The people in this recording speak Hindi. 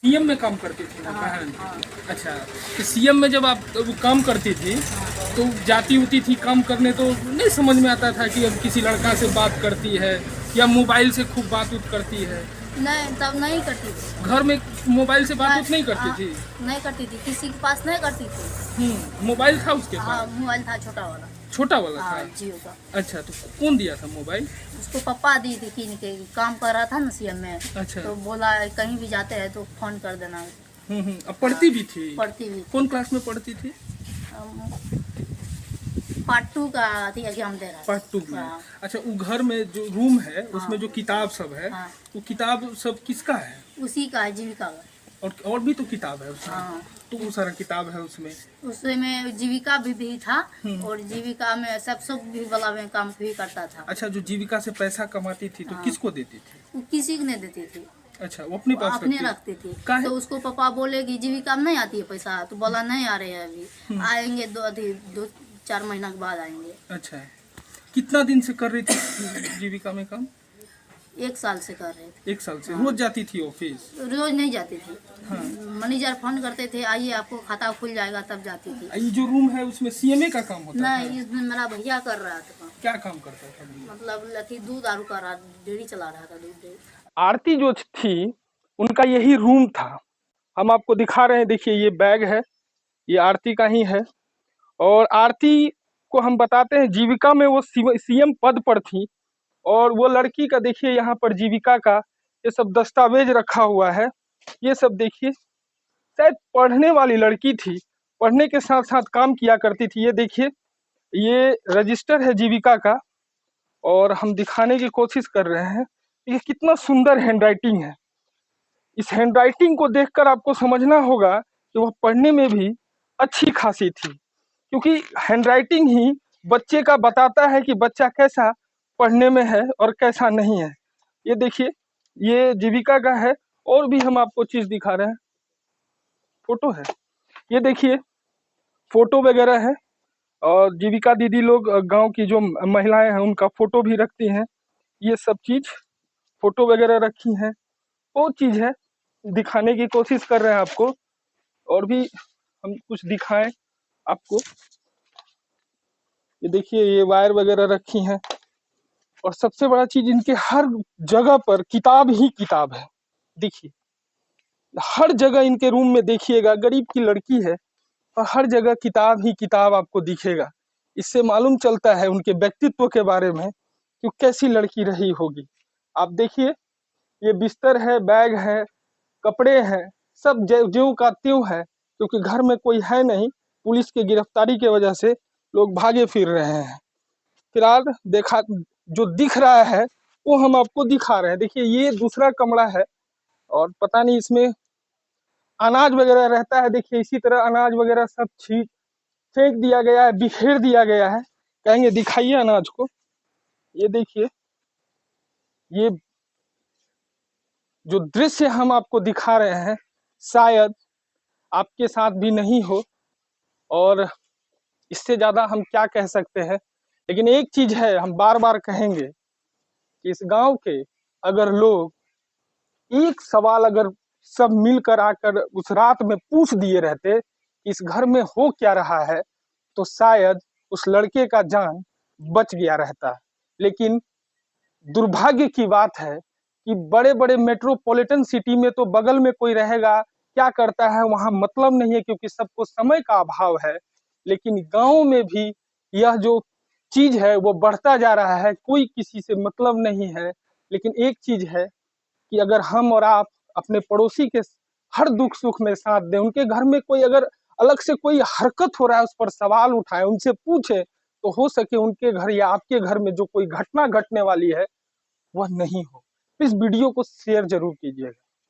सीएम में काम करती थी ना हाँ, बहन? हाँ, अच्छा, तो सीएम में जब आप वो काम करती थी हाँ। तो जाती होती थी काम करने, तो नहीं समझ में आता था कि अब किसी लड़का से बात करती है या मोबाइल से खूब बात उत करती है? नहीं, तब नहीं करती थी। घर में मोबाइल से बात नहीं, उत नहीं करती हाँ, थी? नहीं करती थी, किसी के पास नहीं करती थी। मोबाइल था उसके हाँ, पास? मोबाइल था छोटा वाला। छोटा वाला हाँ, था? जियो का। अच्छा, तो कौन दिया था मोबाइल? उसको पापा दी थी कीन के, काम कर रहा था ना सीएम में। अच्छा। तो बोला कहीं भी जाते हैं तो फोन कर देना। अब पढ़ती भी थी? पढ़ती भी कौन क्लास में पढ़ती थी? पार्ट 2 का थी एग्जाम दे रहा पार्ट 2 था। में? हाँ, अच्छा, वो घर में जो रूम है हाँ, उसमें जो किताब सब है, हाँ, वो किताब सब किसका है? उसी का है, जीविका का। और भी तो किताब है उसमें? हाँ, तो वो सारा किताब है उसमें? उसमें जीविका भी था। हम्म। और जीविका में सब भी वाला में काम भी करता था। अच्छा, जो जीविका से पैसा कमाती थी तो हाँ, किसको देती थी? वो किसी को नहीं देती थी, अच्छा, वो अपने वो पास अपने रखती? रखती थी। काहे? तो उसको पापा बोले कि जीविका में नहीं आती है पैसा, तो बोला नहीं आ रहे हैं अभी, आएंगे 2-4 महीना के बाद आएंगे। अच्छा, कितना दिन से कर रही थी जीविका में काम? 1 साल से कर रहे थे। 1 साल से? हाँ। रोज जाती थी ऑफिस? रोज नहीं जाती थी। हाँ। मैनेजर फोन करते थे, आइए आपको खाता खुल जाएगा, तब जाती थी। ये जो रूम है उसमें सीएमए का काम होता नहीं, था? इसमें मेरा भैया कर रहा था काम। क्या काम करता था भैया? मतलब लथी दूध आरू का डेयरी चला रहा था, दूध डेयरी। आरती जो थी उनका यही रूम था। हम आपको दिखा रहे हैं, देखिए ये बैग है, ये आरती का ही है। और आरती को हम बताते हैं जीविका में वो सीएम पद पर थी। और वो लड़की का देखिए यहाँ पर जीविका का ये सब दस्तावेज रखा हुआ है। ये सब देखिए, शायद पढ़ने वाली लड़की थी, पढ़ने के साथ साथ काम किया करती थी। ये देखिए, ये रजिस्टर है जीविका का और हम दिखाने की कोशिश कर रहे हैं। ये कितना सुंदर हैंडराइटिंग है। इस हैंडराइटिंग को देखकर आपको समझना होगा कि वह पढ़ने में भी अच्छी खासी थी, क्योंकि हैंडराइटिंग ही बच्चे का बताता है कि बच्चा कैसा पढ़ने में है और कैसा नहीं है। ये देखिए, ये जीविका का है। और भी हम आपको चीज दिखा रहे हैं, फोटो है, ये देखिए फोटो वगैरह है। और जीविका दीदी लोग गांव की जो महिलाएं हैं उनका फोटो भी रखती हैं। ये सब चीज फोटो वगैरह रखी हैं, वो चीज है, दिखाने की कोशिश कर रहे हैं आपको। और भी हम कुछ दिखाएं आपको। ये देखिए, ये वायर वगैरह रखी हैं। और सबसे बड़ा चीज, इनके हर जगह पर किताब ही किताब है। देखिए, हर जगह इनके रूम में देखिएगा, गरीब की लड़की है और हर जगह किताब ही किताब आपको दिखेगा। इससे मालूम चलता है उनके व्यक्तित्व के बारे में कि वो कैसी लड़की रही होगी। आप देखिए, ये बिस्तर है, बैग है, कपड़े हैं, सब ज्यों का त्यों है, क्योंकि घर में कोई है नहीं। पुलिस की गिरफ्तारी की वजह से लोग भागे फिर रहे हैं। फिलहाल देखा जो दिख रहा है वो हम आपको दिखा रहे हैं। देखिए, ये दूसरा कमरा है और पता नहीं इसमें अनाज वगैरह रहता है। देखिए, इसी तरह अनाज वगैरह सब छीट फेंक दिया गया है, बिखेर दिया गया है। कहेंगे दिखाइए अनाज को। ये देखिए, ये जो दृश्य हम आपको दिखा रहे हैं शायद आपके साथ भी नहीं हो, और इससे ज्यादा हम क्या कह सकते हैं। लेकिन एक चीज है, हम बार बार कहेंगे कि इस गांव के अगर लोग एक सवाल अगर सब मिलकर आकर उस रात में पूछ दिए रहते कि इस घर में हो क्या रहा है, तो शायद उस लड़के का जान बच गया रहता। लेकिन दुर्भाग्य की बात है कि बड़े बड़े मेट्रोपॉलिटन सिटी में तो बगल में कोई रहेगा, क्या करता है वहां मतलब नहीं है, क्योंकि सबको समय का अभाव है। लेकिन गांव में भी यह जो चीज है वो बढ़ता जा रहा है, कोई किसी से मतलब नहीं है। लेकिन एक चीज है कि अगर हम और आप अपने पड़ोसी के हर दुख सुख में साथ दें, उनके घर में कोई अगर अलग से कोई हरकत हो रहा है उस पर सवाल उठाए, उनसे पूछे, तो हो सके उनके घर या आपके घर में जो कोई घटना घटने वाली है वह नहीं हो। इस वीडियो को शेयर जरूर कीजिएगा।